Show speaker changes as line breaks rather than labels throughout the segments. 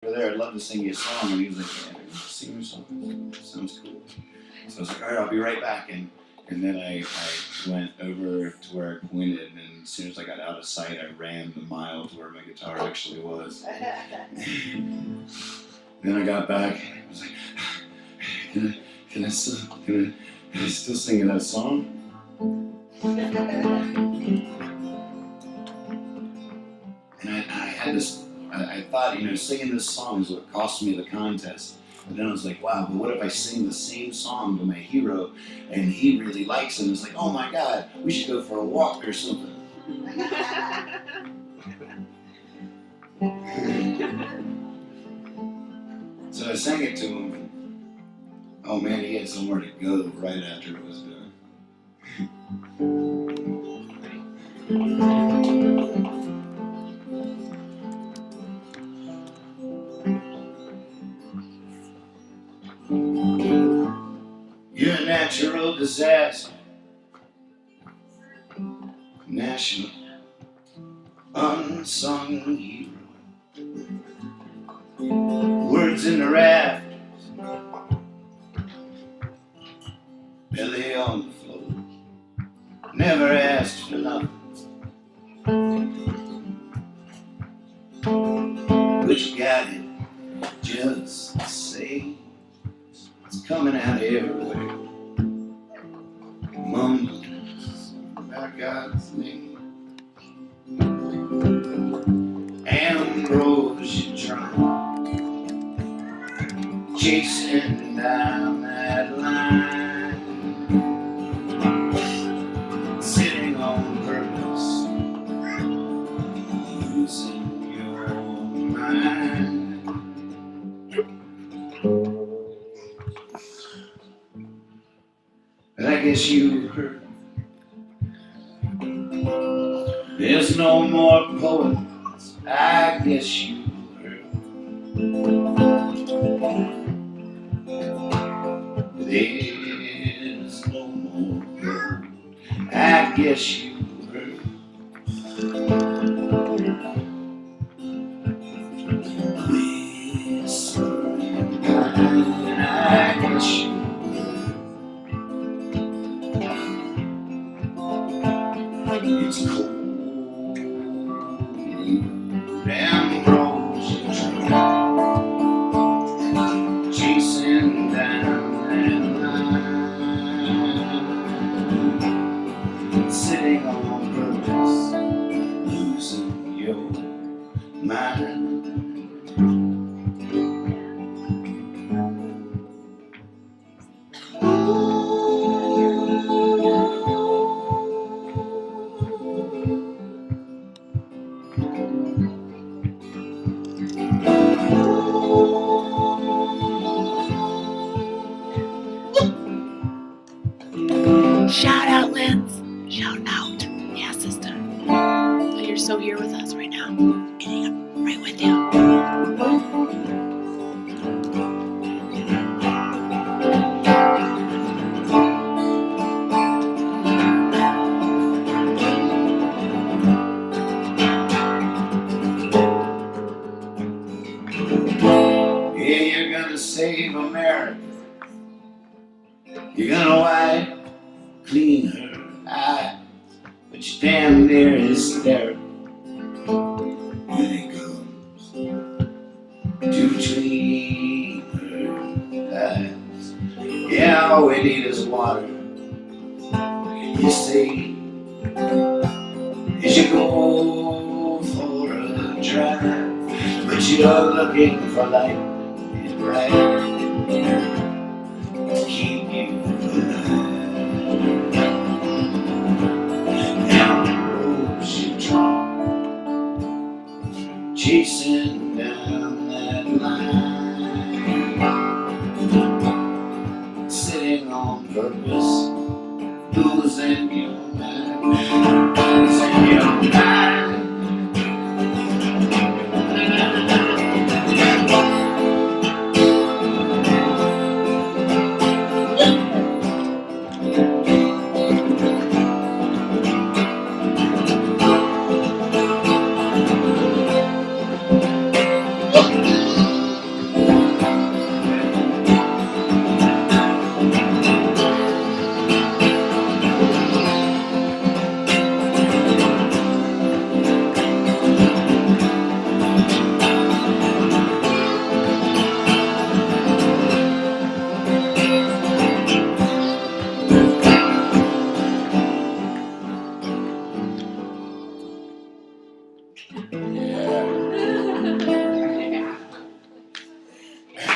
over there, I'd love to sing you a song. And he was like, yeah, sing me a song. Sounds cool. So I was like, all right, I'll be right back. And then I went over to where I pointed, and as soon as I got out of sight, I ran the mile to where my guitar actually was. Then I got back, and I was like, can I still sing that song? And I had this, I thought, singing this song is what cost me the contest. And then I was like, wow, but what if I sing the same song to my hero and he really likes it? And it's like, oh my God, we should go for a walk or something. So I sang it to him. And, oh man, he had somewhere to go right after it was done. You're a natural disaster, national unsung hero. Words in the rafters, belly on the floor. Never asked for nothing, but you got it just the same. It's coming out everywhere. Mumbles about God's name. Ambrosia drum, chasing down that line, sitting on purpose, losing your mind. But I guess you heard there's no more poets. I guess you heard there's no more gold. I guess you heard whispering pine. I guess you it's cold. Ambrosia tree, chasing down that line, sitting on purpose, losing your mind.
Shout out, Linz. Shout out. Yeah, sister. Oh, you're so here with us right now. And I'm right with you.
Yeah, you're gonna save America. You're gonna wipe clean her eyes, but you're damn near hysterical when it comes to clean her eyes. Yeah, all we need is water. You say, as you go for a drive, but you're looking for light and bright to keep you alive. Chasing down that line, sitting on purpose, losing your mind, losing your mind.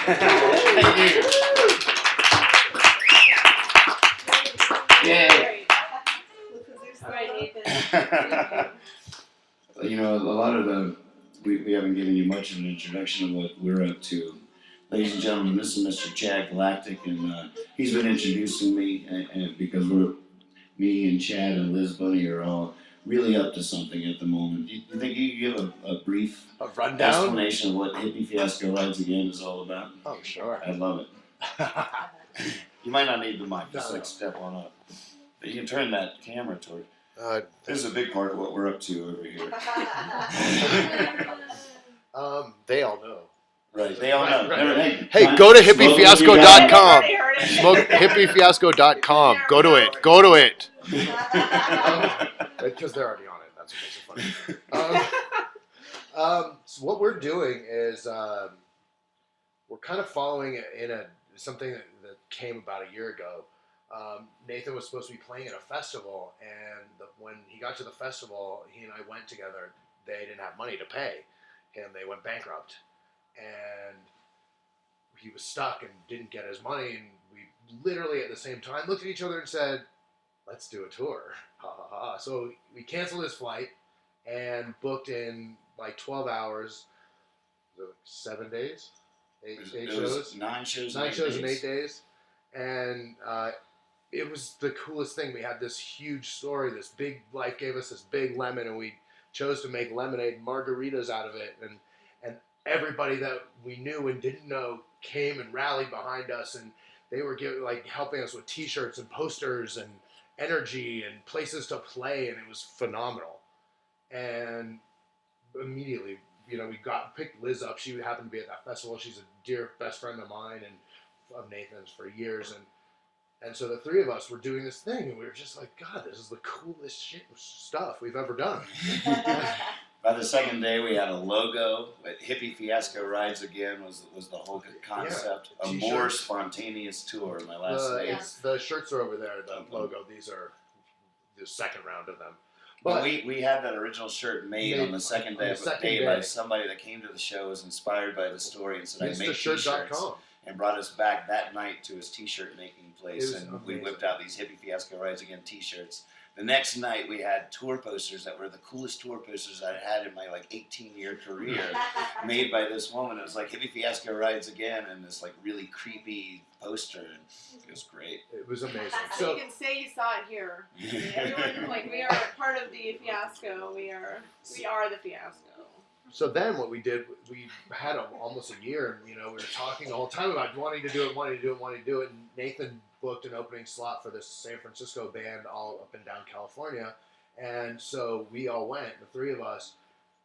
Thank you. Yay. You know, a lot of we haven't given you much of an introduction of what we're up to. Ladies and gentlemen, this is Mr. Chad Galactic, and he's been introducing me, and because me and Chad and Liz Bunny are all really up to something at the moment. Do you think you could give a brief
rundown
explanation of what Hippie Fiasco Rides Again is all about?
Oh, sure.
I love it. You might not need the mic, just like step on up. But you can turn that camera toward. This is a big part of what we're up to over here.
They all know.
Right, they all know.
Right. Hey, go to hippiefiasco.com. Hippiefiasco.com. Go to it. Go to it. Because they're already on it. That's what makes it funny. So what we're doing is we're kind of following something that came about a year ago. Nathan was supposed to be playing at a festival, and when he got to the festival, he and I went together. They didn't have money to pay him. They went bankrupt. And he was stuck and didn't get his money, and we literally at the same time looked at each other and said, let's do a tour. Ha, ha, ha. So we canceled his flight and booked in like 12 hours, 7 days, eight shows?
9 shows.
9 shows in 8 days. And it was the coolest thing. We had this huge story, this big, life gave us this big lemon, and we chose to make lemonade and margaritas out of it. And everybody that we knew and didn't know came and rallied behind us, and they were helping us with T-shirts and posters and energy and places to play, and it was phenomenal. And immediately, we picked Liz up. She happened to be at that festival. She's a dear best friend of mine and of Nathan's for years, and so the three of us were doing this thing, and we were just like, God, this is the coolest stuff we've ever done.
By the second day, we had a logo. Hippie Fiasco Rides Again was the whole concept. Yeah. A more spontaneous tour. My last day.
The shirts are over there. The logo. These are the second round of them.
But we had that original shirt made on the second day by somebody that came to the show, was inspired by the story, and said, I make T-shirts. And brought us back that night to his T-shirt making place, and amazing. We whipped out these Hippie Fiasco Rides Again T-shirts. The next night, we had tour posters that were the coolest tour posters I'd had in my 18-year career, made by this woman. It was like Hippie Fiasco Rides Again, and this really creepy poster, and it was great.
It was amazing.
So you can say you saw it here. Everyone, we are part of the Fiasco. We are the Fiasco.
So then what we did, we had almost a year, and we were talking the whole time about wanting to do it, and Nathan booked an opening slot for this San Francisco band all up and down California, and so we all went, the three of us,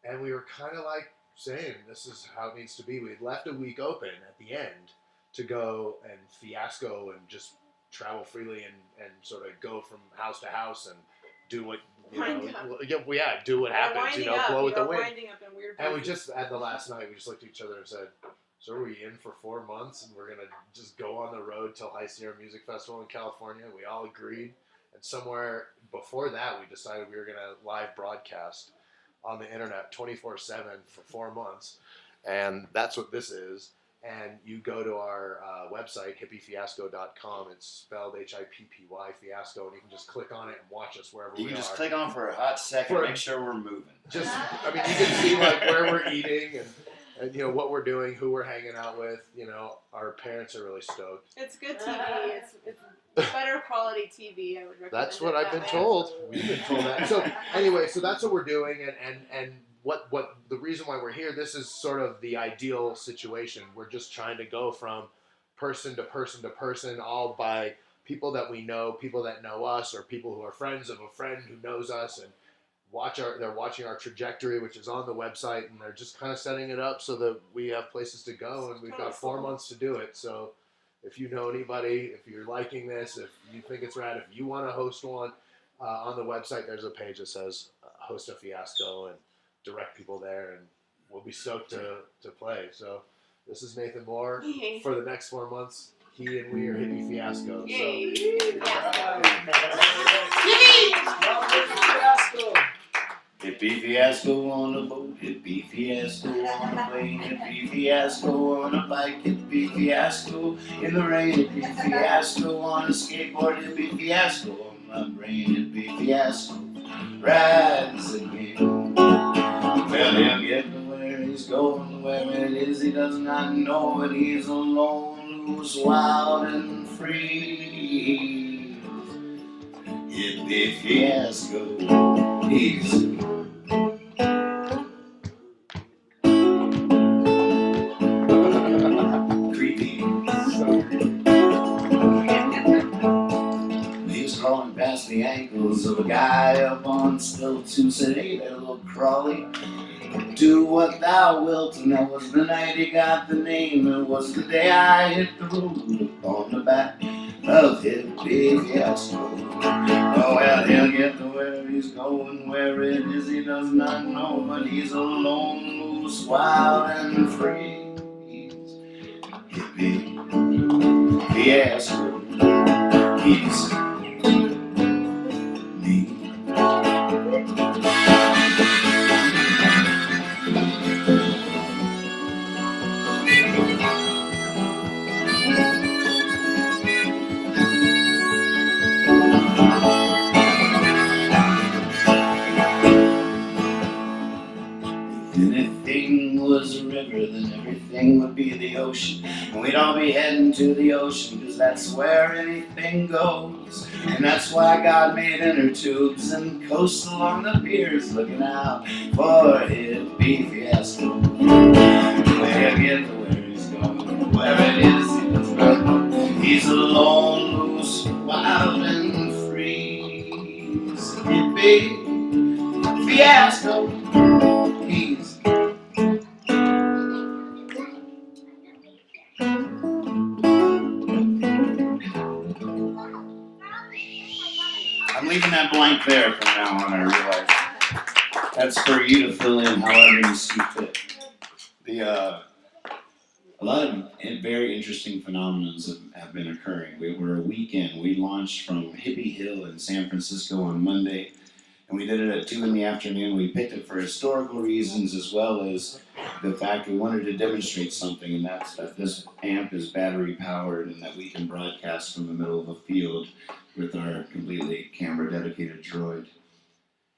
and we were kind of saying, this is how it needs to be. We had left a week open at the end to go and fiasco and just travel freely and sort of go from house to house and do what do what happens, blow with the wind. And we just at the last night we just looked at each other and said, so are we in for 4 months and we're gonna just go on the road till High Sierra Music Festival in California? We all agreed, and somewhere before that we decided we were gonna live broadcast on the internet 24/7 for 4 months, and that's what this is. And you go to our website, hippiefiasco.com. It's spelled Hippy Fiasco, and you can just click on it and watch us wherever we are.
You can just click on for a hot second, make sure we're moving.
You can see where we're eating and what we're doing, who we're hanging out with. Our parents are really stoked.
It's good TV. It's better quality TV. I would recommend.
That's what I've been told. We've been told that. So anyway, so that's what we're doing, and what the reason why we're here, this is sort of the ideal situation. We're just trying to go from person to person to person, all by people that we know, people that know us, or people who are friends of a friend who knows us, and they're watching our trajectory, which is on the website, and they're just kind of setting it up so that we have places to go, and we've got 4 months to do it. So if you know anybody, if you're liking this, if you think it's rad, if you want to host one, on the website there's a page that says host a fiasco, and direct people there, and we'll be stoked to play. So this is Nathan Moore. For the next 4 months, he and we are Hippie Fiasco.
Yay!
So.
Fiasco.
Hippie fiasco on a boat, hippie fiasco on a plane, hippie fiasco on a bike, hippie fiasco in the rain, hippie fiasco on a skateboard, hippie fiasco on my brain, hippie fiasco rides again. Well, he'll get to where he's going, where it is he does not know, but he's alone, loose, wild, and free. Hippie fiasco, he's creepy. He was crawling past the ankles of a guy up on stilts who said, "Hey there, little crawly, do what thou wilt." And that was the night he got the name. It was the day I hit the road on the back of Hippie Fiasco. Oh well, he'll get to where he's going, where it is he does not know, but he's alone, loose, wild, and free. He's Hippie Fiasco. He's me. If anything was a river, then everything would be the ocean. And we'd all be heading to the ocean, cause that's where anything goes. And that's why God made inner tubes and coasts along the piers, looking out for Hippie Fiasco. Where get to where he's going, where it is he does not know. He's alone, loose, wild, and free. He's Hippie Fiasco. He's I'm leaving that blank there from now on, I realize. That's for you to fill in however you see fit. A lot of very interesting phenomena have been occurring. We were a weekend. We launched from Hippie Hill in San Francisco on Monday, and we did it at 2 in the afternoon. We picked it for historical reasons as well as the fact we wanted to demonstrate something, and that's that this amp is battery powered and that we can broadcast from the middle of a field with our completely camera dedicated droid.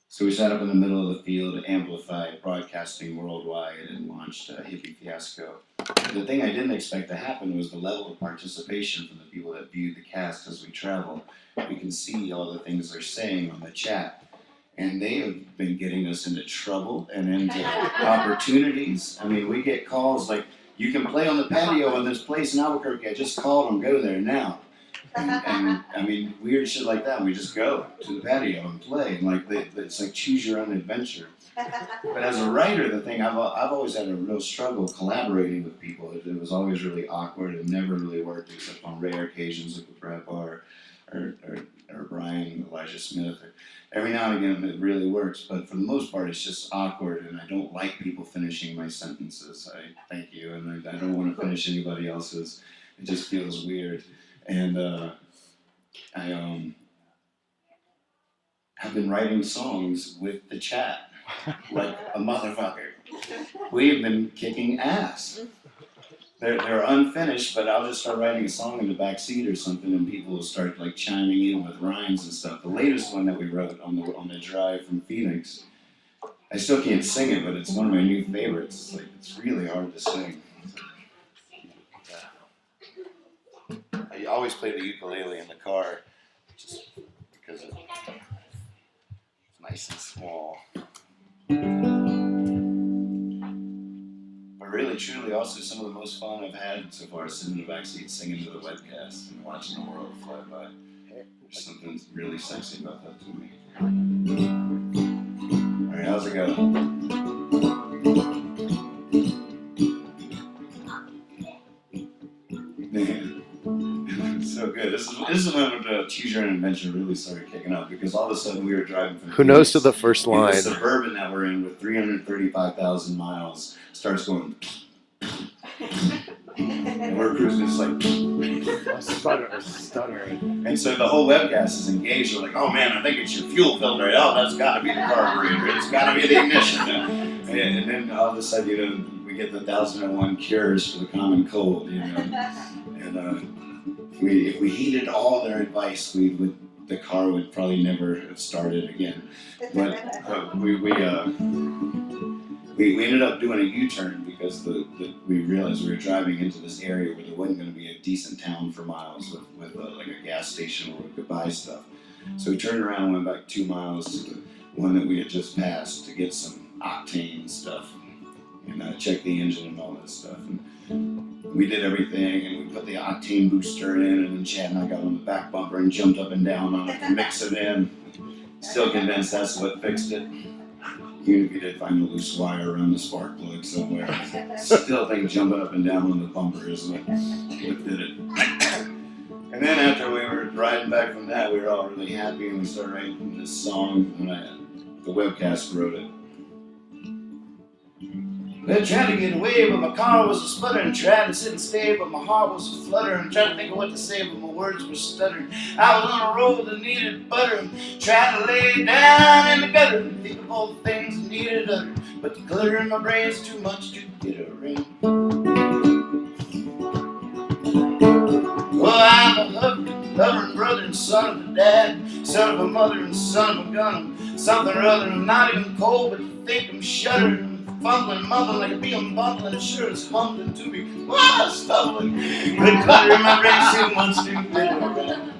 So we sat up in the middle of the field, amplified, broadcasting worldwide, and launched Hippie Fiasco. The thing I didn't expect to happen was the level of participation from the people that viewed the cast as we travel. We can see all the things they're saying on the chat. And they have been getting us into trouble and into opportunities. I mean, we get calls like, "You can play on the patio in this place in Albuquerque. I just called them, go there now." And I mean, weird shit like that. We just go to the patio and play. And like, it's like choose your own adventure. But as a writer, the thing, I've always had a real struggle collaborating with people. It was always really awkward and never really worked except on rare occasions like with Brad Barr or Brian, Elijah Smith. Every now and again it really works, but for the most part it's just awkward, and I don't like people finishing my sentences. I thank you, and I don't want to finish anybody else's. It just feels weird. And I have been writing songs with the chat like a motherfucker. We've been kicking ass. They're unfinished, but I'll just start writing a song in the back seat or something, and people will start like chiming in with rhymes and stuff. The latest one that we wrote on the drive from Phoenix, I still can't sing it, but it's one of my new favorites. It's really hard to sing. I always play the ukulele in the car, just because it's nice and small. But really, truly, also some of the most fun I've had so far is sitting in the backseat singing to the webcast and watching the world fly by. There's something really sexy about that to me. All right, how's it going? Man, so good. This is when Choose Your Own Adventure really started kicking up, because all of a sudden we were driving from
Who knows to the first
the
line?
Suburban that we're in with 335,000 miles starts going. And we're cruising, it's like, stuttering. And so the whole webcast is engaged. They're like, oh man, I think it's your fuel filter. Oh, that's got to be the carburetor. It's got to be the ignition. And then all of a sudden, we get the 1001 cures for the common cold, And if we heeded all their advice, the car would probably never have started again. But we ended up doing a U-turn because we realized we were driving into this area where there wasn't going to be a decent town for miles with like a gas station where we could buy stuff. So we turned around and went back 2 miles to the one that we had just passed to get some octane stuff and check the engine and all that stuff. And we did everything, and we put the octane booster in, and then Chad and I got on the back bumper and jumped up and down on it to mix it in. Still convinced that's what fixed it. Even if you did find a loose wire around the spark plug somewhere, still think jumping up and down on the bumper is what did it. And then after we were riding back from that, we were all really happy, and we started writing this song, and the webcast wrote it. I tried to get away, but my car was a sputtering. Tried to sit and stay, but my heart was a fluttering. Tried to think of what to say, but my words were stuttering. I was on a road that needed buttering. Tried to lay down in the gutter and think of all the things that needed uttered. But the clutter in my brain's too much to get around. Well, I'm a loving brother and son of a dad, son of a mother and son of a gun. Something or other, I'm not even cold, but you think I'm shuddering. Fumbling, mumbling like a bee, I'm bumbling, and sure as humbling to me. Wow, stumbling. The clutter in my brain too much to get around.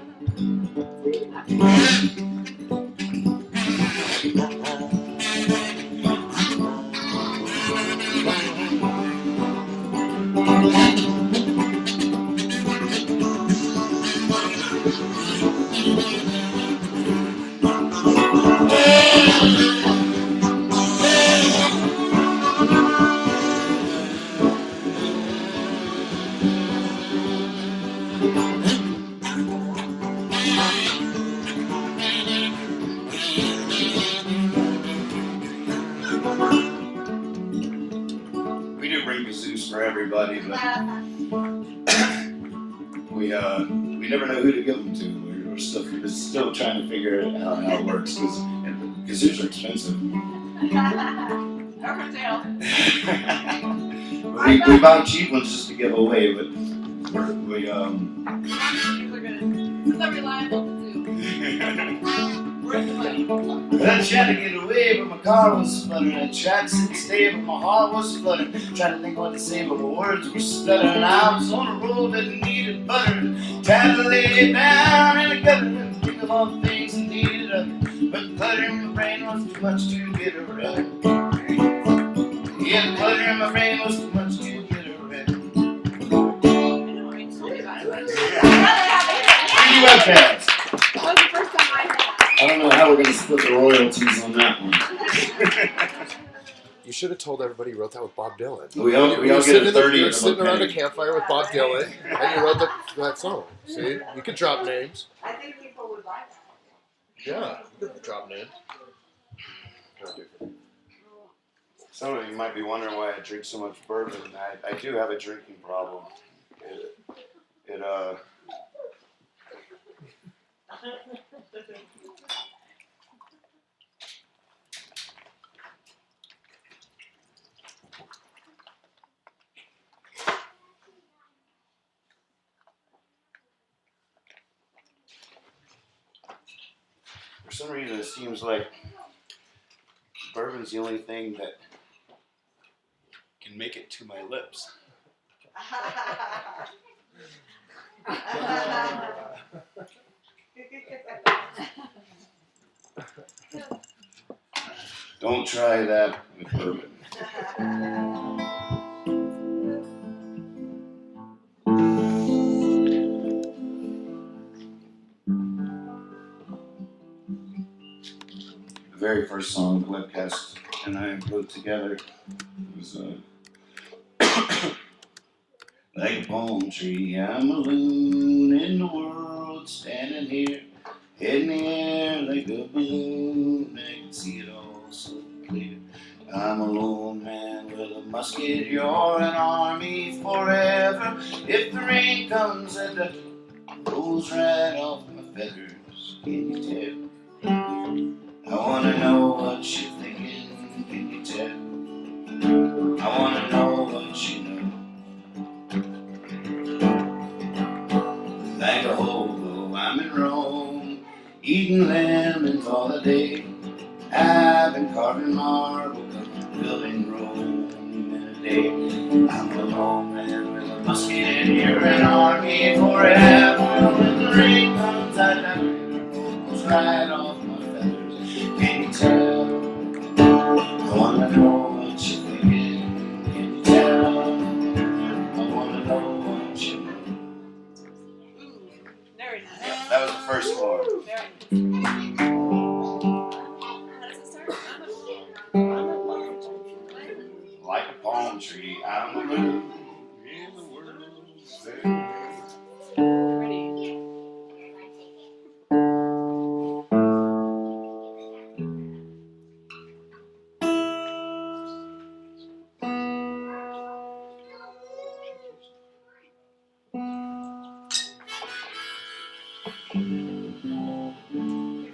We do bring kazoos for everybody, but we never know who to give them to. We're still trying to figure out how it works because kazoos are expensive.
Or for sale.
we buy cheap ones just to give away, but we
These are good. This is a reliable kazoo. Worth the money.
I tried to get away, but my car was sputtering. I tried to sit and stay, but my heart was fluttering. Tried to think what to say, but my words were stuttering. I was on a road that needed buttering. Tried to lay it down in the gutter and think of all the things that needed uttered. But the clutter in my brain was too much to get around. Yeah, the clutter in my brain was too much to get around.
I know, I told you about it, but
Thank you, webcast.
that was the first time I heard that.
I don't know how we're going to split the royalties on that one.
You should have told everybody you wrote that with Bob Dylan.
We all get a 30.
You were sitting around a campfire with Bob Dylan, and you wrote that song. See? You could drop names.
I think people would like that.
Yeah, you could drop names.
Some of you might be wondering why I drink so much bourbon. I do have a drinking problem. For some reason, it seems like bourbon's the only thing that can make it to my lips. Don't try that with bourbon. The very first song the webcast and I wrote together was like a palm tree, I'm alone in the world, standing here, head in the air like a balloon. I can see it all so clear. I'm a lone man with a musket, you're an army forever. forever. If the rain comes and it rolls right off my feathers, can you tell? I wanna know what you're thinking, can you tell? I wanna know what you know. Like a hobo, I'm in Rome, eating lemons all the day. I've been carving marble, building Rome in a day. I'm a lone man with a musket, you're an army forever. When the rain comes, I never rolls right off my feathers. Can you tell? I wanna know what you're thinking. Can you tell? I wanna know what you know.
Very nice.
That was the first floor.
Very nice. How does it start?
Like a palm tree out on the roof in the world's fair.
Ready.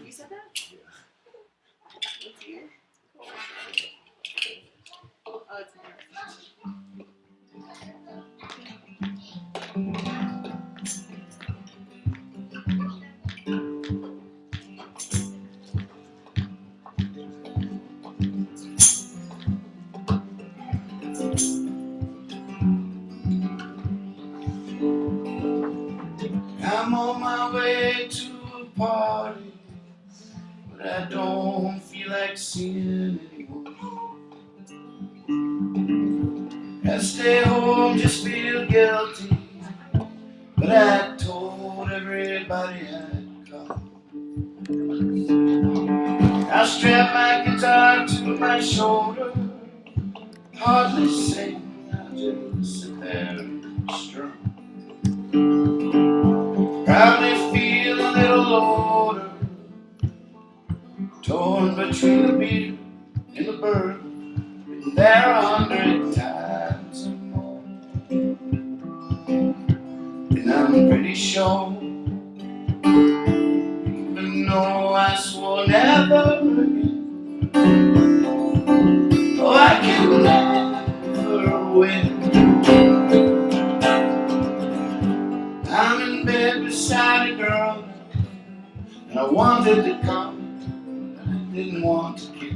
You said that? That's you? Cool. Oh, it's there.
I'm on my way to a party, but I don't feel like seeing anyone. I stay home, just feel guilty, but I told everybody I'd come. I strap my guitar to my shoulder, hardly sing, I just sit there and strum. Probably feel a little older, torn between the beer and the bird. Been there 100 times or more, and I'm pretty sure, even though I swore never again, oh, I can never win. I'm in bed beside a girl, and I wanted to come, but I didn't want to kiss.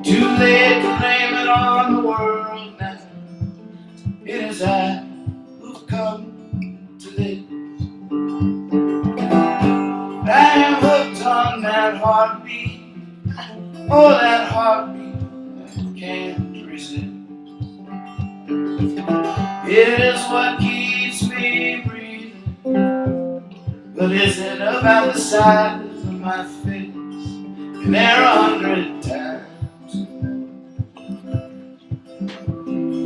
Too late to blame it on the world now. It is I who've come to this. I am hooked on that heartbeat, oh, that heartbeat I can't resist. It is what keeps me breathing, but is it about the size of my face? And there are 100 times,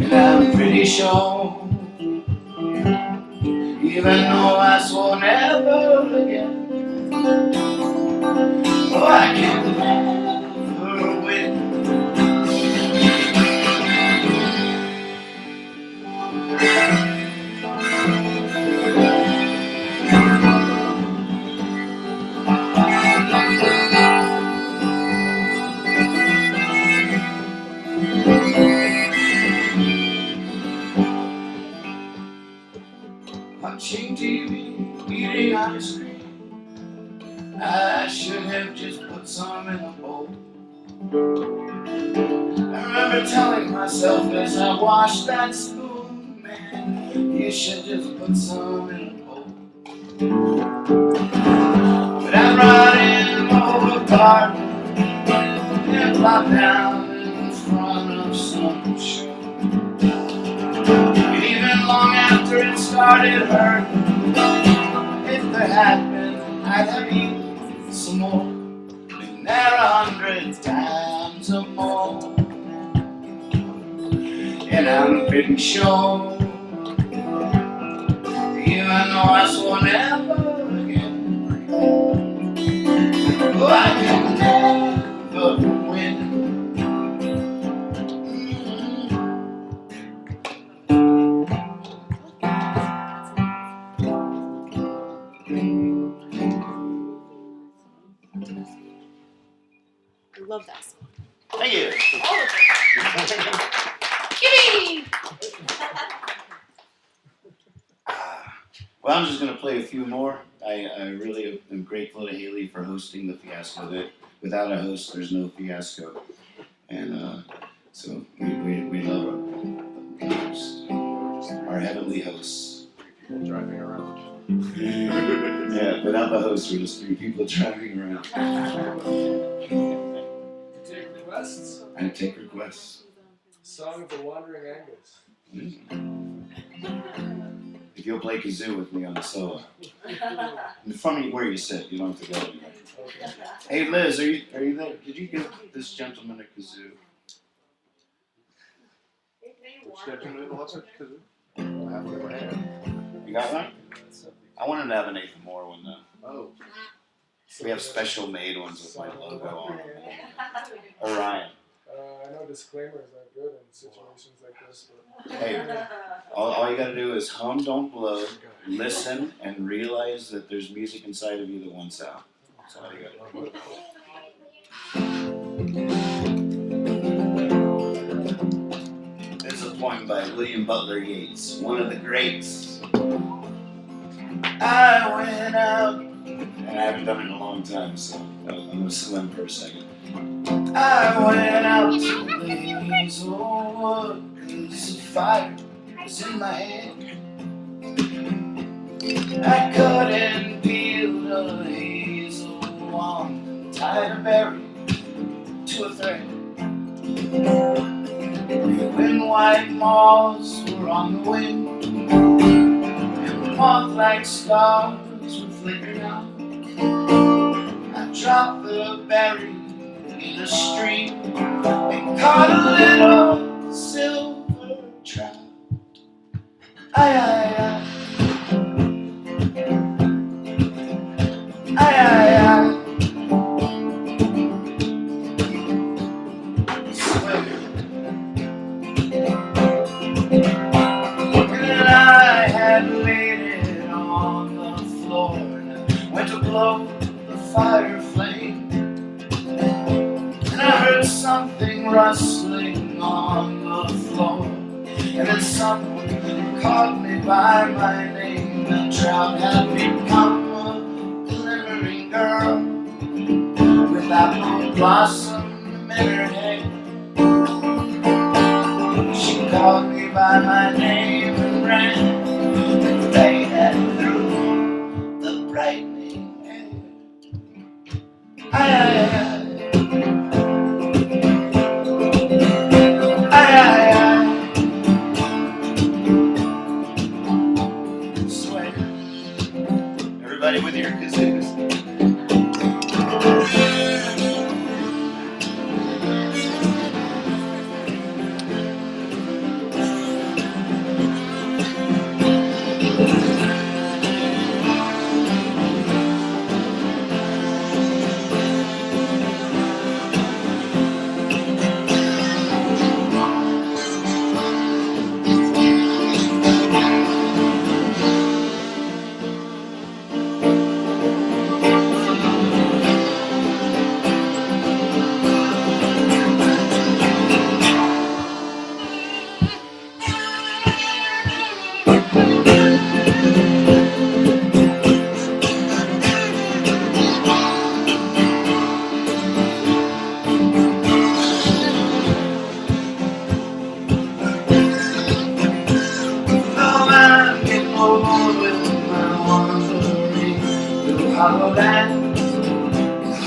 and I'm pretty sure, even though I swore never again, oh, I can never win. Watching TV, eating ice cream. I should have just put some in a bowl. I remember telling myself as I washed that spoon, man, you should just put some in a bowl. But I brought in my whole apartment and plopped down in front of some show. And even long after it started hurting, if there had been, I'd have eaten some more. Been there 100 times or more, and I'm pretty sure, even though I swore never again, oh, I can never win.
love that song.
Thank you.
All of
Gimme!
Well, I'm just going to play a few more. I really am grateful to Haley for hosting the Fiasco. That without a host, there's no Fiasco. And so we love our host, our heavenly hosts.
People driving around.
Yeah, without the host, we're just three people driving around.
Take requests.
I take requests.
Song of the Wandering Angus.
If you'll play kazoo with me on the solo. In front of where you sit, you don't have to go anywhere.
Okay.
Hey Liz, are you there? Did you give this gentleman a kazoo?
Which gentleman wants it? I have one in my hand.
You got one? I wanted to have an Nathan Moore one though.
Oh.
We have special made ones with my logo on them. Orion.
I know disclaimers aren't good in situations like this, but
Hey, all you gotta do is hum, don't blow, listen, and realize that there's music inside of you that wants out. That's all you gotta do. This is a poem by William Butler Yeats, one of the greats. I went out, and I haven't done it in a long time, so I'm gonna swim for a second. I went out to the hazelwood, 'cause the fire was in my hand. I couldn't peel the hazel wand, tied a berry to a thread. When white moths were on the wing, and moth-like stars were flickering out, I dropped the berry in a stream and caught a little silver trout. Aye, aye, aye. Aye, aye, aye. Swear. And I had laid it on the floor and I went to blow the fire flame. And I heard something rustling on the floor, and then someone called me by my name. The trout had become a glimmering girl with apple blossom in her hair. She called me by my name and ran and faded through the brightening air. Aye, aye, aye. Everybody with your kazoos.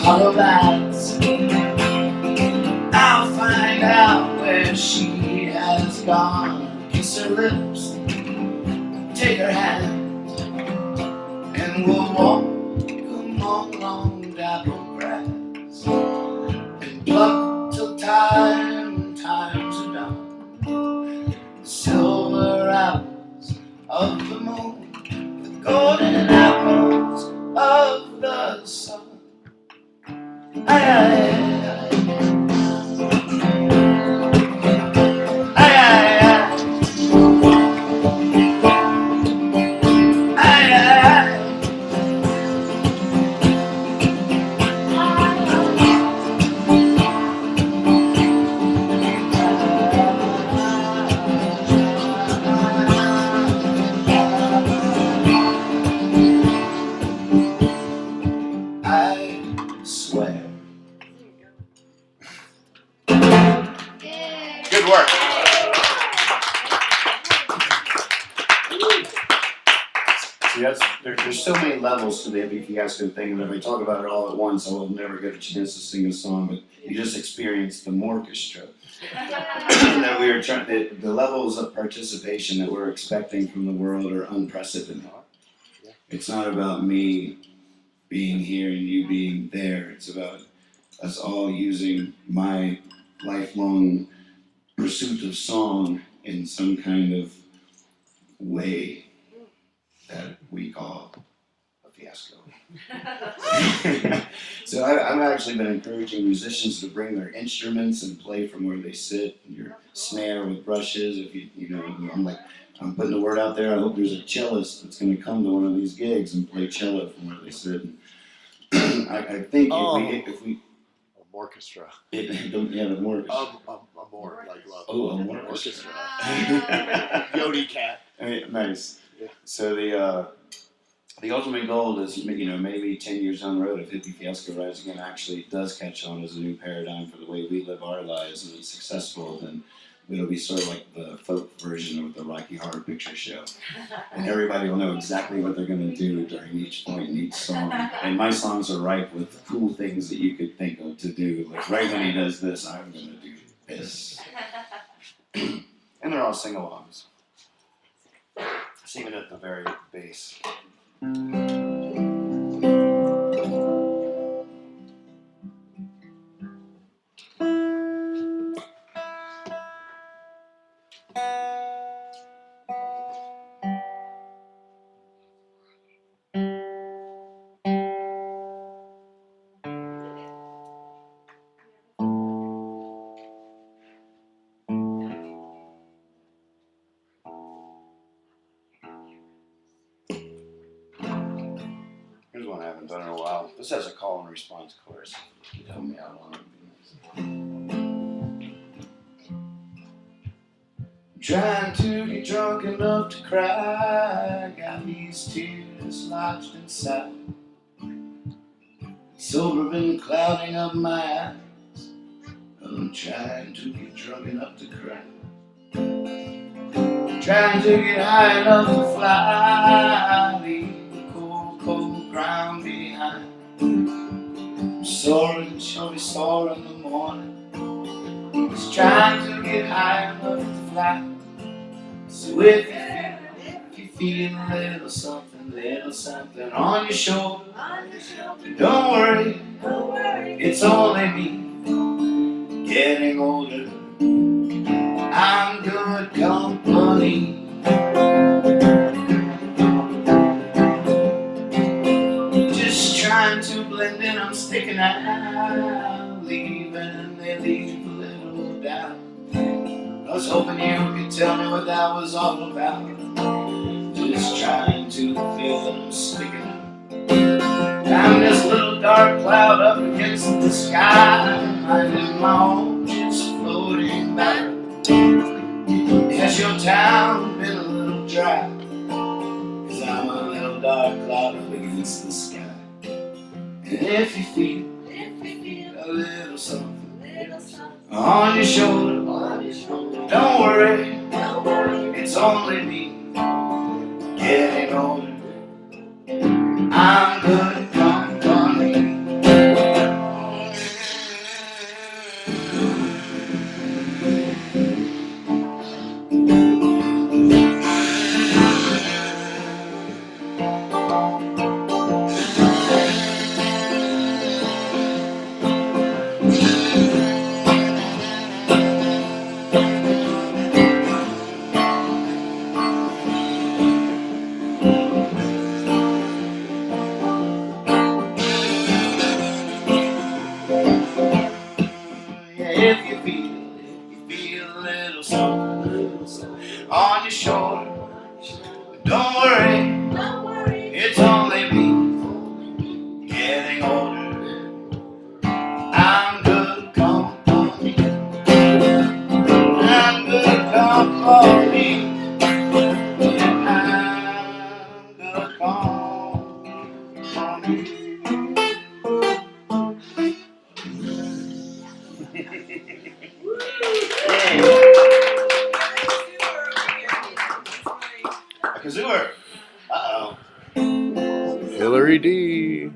Hollow lands. I'll find out where she has gone. Kiss her lips, take her hand, and we'll walk along dappled grass and pluck till times are done. The silver apples of the moon, the golden apples of the sun. Aye, aye, aye. Aye, aye, aye. Aye, aye, aye. there's so many levels to the Hippie Fiasco thing, and if I talk about it all at once, I will never get a chance to sing a song. But you just experienced the orchestra that we are trying. The levels of participation that we're expecting from the world are unprecedented. It's not about me being here and you being there. It's about us all using my lifelong pursuit of song in some kind of way that we call a fiasco. So I've actually been encouraging musicians to bring their instruments and play from where they sit. Your snare with brushes. If you know, I'm putting the word out there. I hope there's a cellist that's going to come to one of these gigs and play cello from where they sit. And I think if we
orchestra.
Yeah, the orchestra.
More like love.
Oh, a orchestra.
Yodi cat.
Nice.
Yeah.
So the ultimate goal is, maybe 10 years down the road, if Hippie Fiasco Rise Again actually does catch on as a new paradigm for the way we live our lives and it's successful, then it'll be sort of like the folk version of the Rocky Horror Picture Show. And everybody will know exactly what they're going to do during each point in each song. And my songs are ripe with cool things that you could think of to do. Like right when he does this, I'm going to do this. And they're all sing-alongs. It's even at the very base. Here's one I haven't done in a while. This has a call and response chorus. You tell me how long it is. Trying to get drunk enough to cry. Got these tears lodged inside. Sober been clouding up my eyes. I'm trying to get drunk enough to cry. Trying to get high enough to fly. Leave the cold, cold ground behind. I'm soaring, surely soaring in the morning. Just trying to get high enough to fly. So if you feel a little something on your shoulder, don't worry, it's only me getting older. I'm good company. Just trying to blend in, I'm sticking out, leaving, they leave a little doubt. I was hoping you could tell me what that was all about. Just trying to feel that I'm sticking out. I'm this little dark cloud up against the sky. I'm in my own, just floating by. Has your town been a little dry? 'Cause I'm a little dark cloud up against the sky. And if you feel a little something on your shoulder, don't worry, it's only me getting older. I'm good company. If you feel a little something on your shoulder, don't worry, it's only me getting older. I'm good company. I'm good company. I'm good company. A kazooer. Uh-oh.
Hillary D.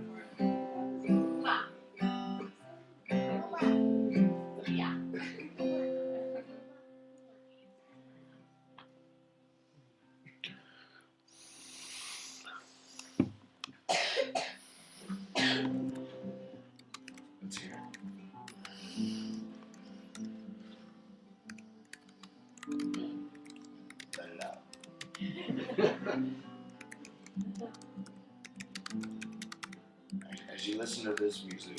Let's hear it. Let it out. As you listen to this music,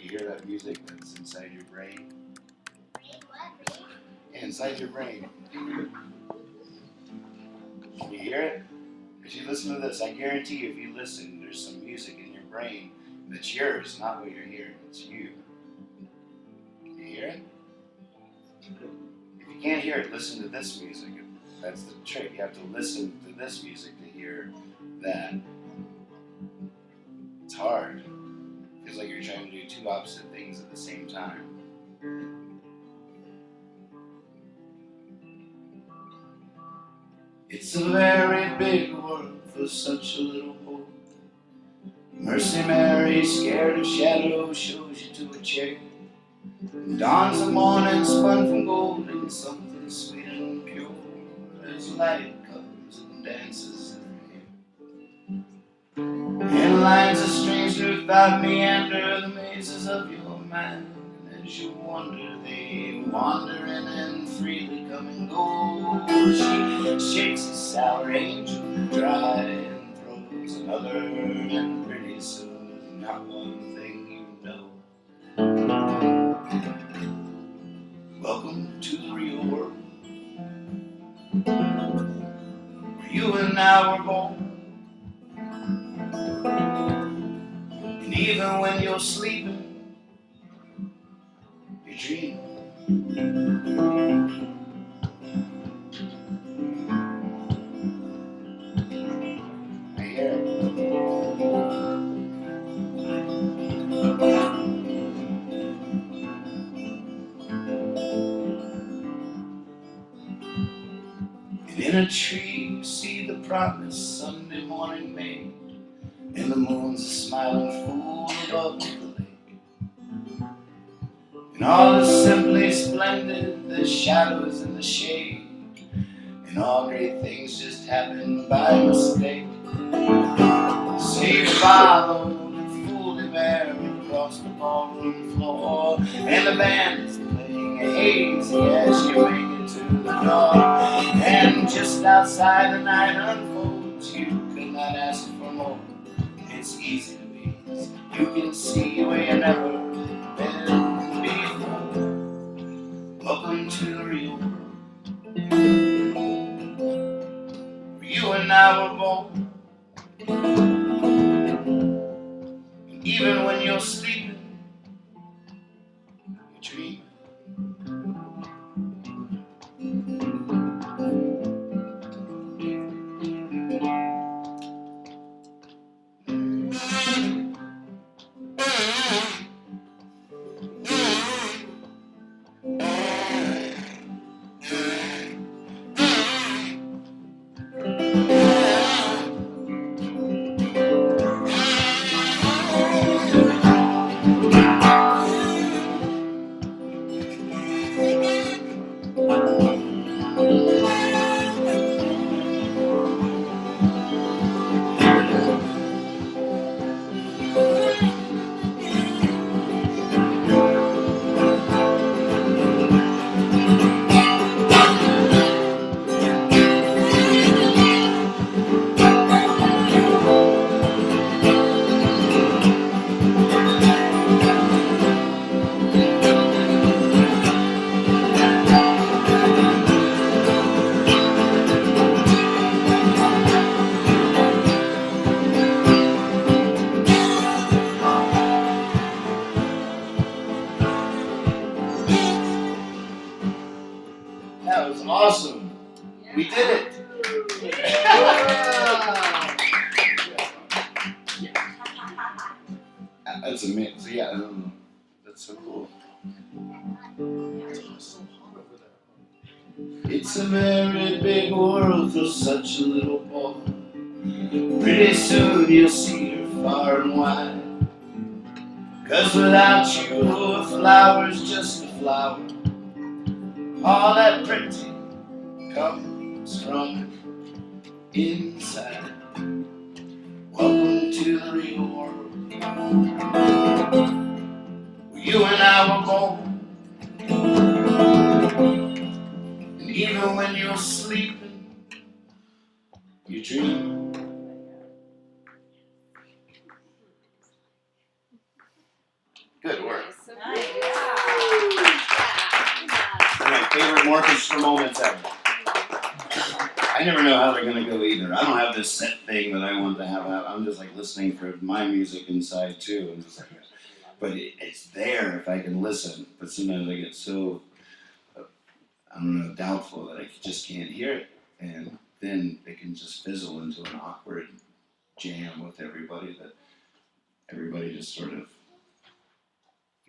you hear that music that's inside your brain. Yeah, inside your brain. Can you hear it? As you listen to this, I guarantee you, if you listen, there's some music in your brain that's yours, not what you're hearing. It's you. Can you hear it? If you can't hear it, listen to this music. That's the trick. You have to listen to this music to hear that. It's hard. It feels like you're trying to do two opposite things at the same time. It's a very big world for such a little boy. Mercy Mary, scared of shadows, shows you to a chair. Dawn's the morning spun from gold and something sweet and pure. As light comes and dances in her hair. And lines of strange new thought meander the mazes of your mind. And as you wonder, they wander in and freely come and go. She shakes a sour angel dry and throws another, and pretty soon there's not one thing you know. Welcome to the real world, where you and I were born. And even when you're sleeping, you're dreaming. I hear it. And in a tree you see the promised Sunday morning made, and the moon's a smiling fool above the lake. And all is simply splendid, the shadows and the shade, and all great things just happen by mistake. Say you follow the foolly Mary across the ballroom floor, and the band is playing a hazy as you make it to the door. And just outside the night unfolds, you could not ask for more. It's easy to be, you can see where you never been before. Welcome to the real world, where you and I were born. And even when you're sleeping, you're dreaming. That was awesome. We did it. That's amazing. So yeah, that's so cool. It's a very big world for such a little boy. Pretty soon you'll see her far and wide. 'Cause without you, a flower's just a flower. All that pretty comes from inside. Welcome to the real world, where you and I were born. And even when you're sleeping, you dream. Good work.
Nice.
One of my favorite orchestra moments ever. I never know how they're gonna go either. I don't have this set thing that I want to have. I'm just like listening for my music inside too, and just like, but it's there if I can listen. But sometimes I get so I don't know, doubtful that I just can't hear it, and then it can just fizzle into an awkward jam with everybody that everybody just sort of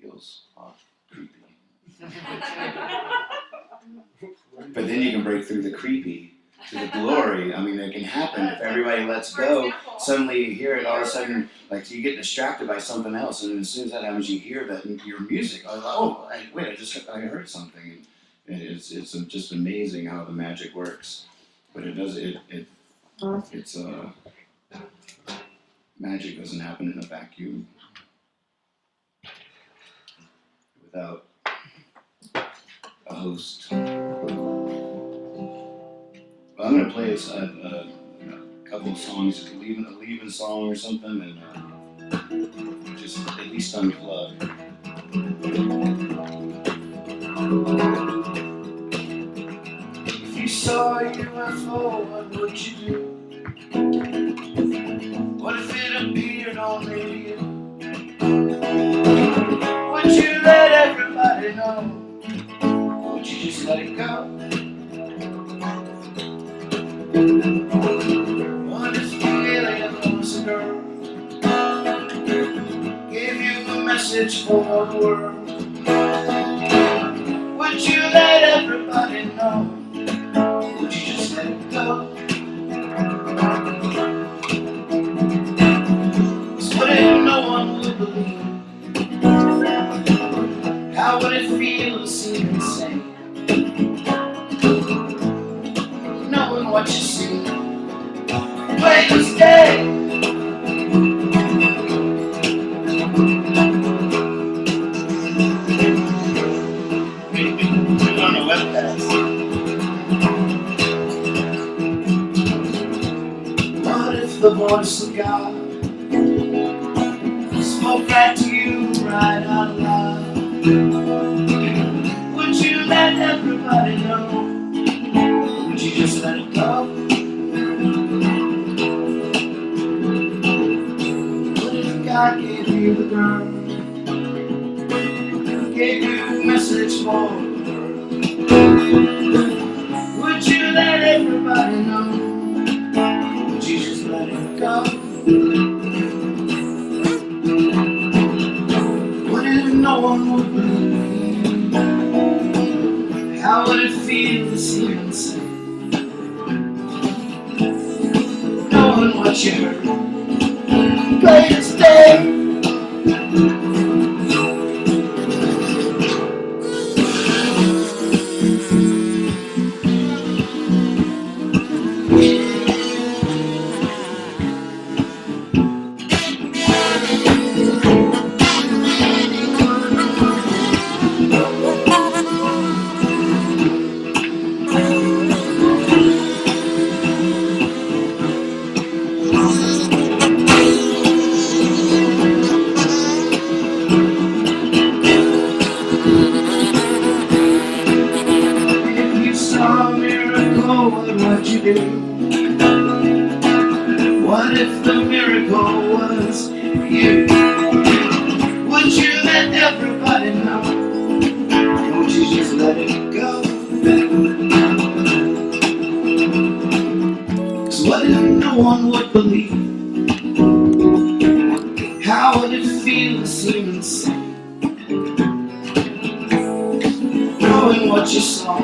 feels off, creepy. But then you can break through the creepy to the glory. I mean, it can happen if everybody lets go. Suddenly you hear it, all of a sudden, like you get distracted by something else, and as soon as that happens, you hear that in your music. I was like, oh, I heard something. And it's just amazing how the magic works. But it does it's magic doesn't happen in a vacuum without a host. Well, I'm gonna play a couple of songs, a leaving song or something, and just at least unplug. If you saw a UFO, what would you do? What if it appeared on radio? Would you let everybody know? Would you just let it go? What if the alien was a girl? Gave you a message for the world? Would you let everybody know? Would you just let it go? 'Cause what if no one would believe? How would it feel to seem insane? Knowing what you see, plain as day. Put on a webcast. What if the voice of God spoke back to you right out loud? Would you let everybody know? Would you just let it go? What if God gave you the girl? Gave you a message for the world? Would you let everybody know? Would you just let it go? What if no one would believe? How would it feel to see him say? Knowing what you heard, plain as day. What you do? What if the miracle was you? Would you let everybody know? Would you just let it go? 'Cause what if no one would believe? How would it feel to seem insane? Knowing what you saw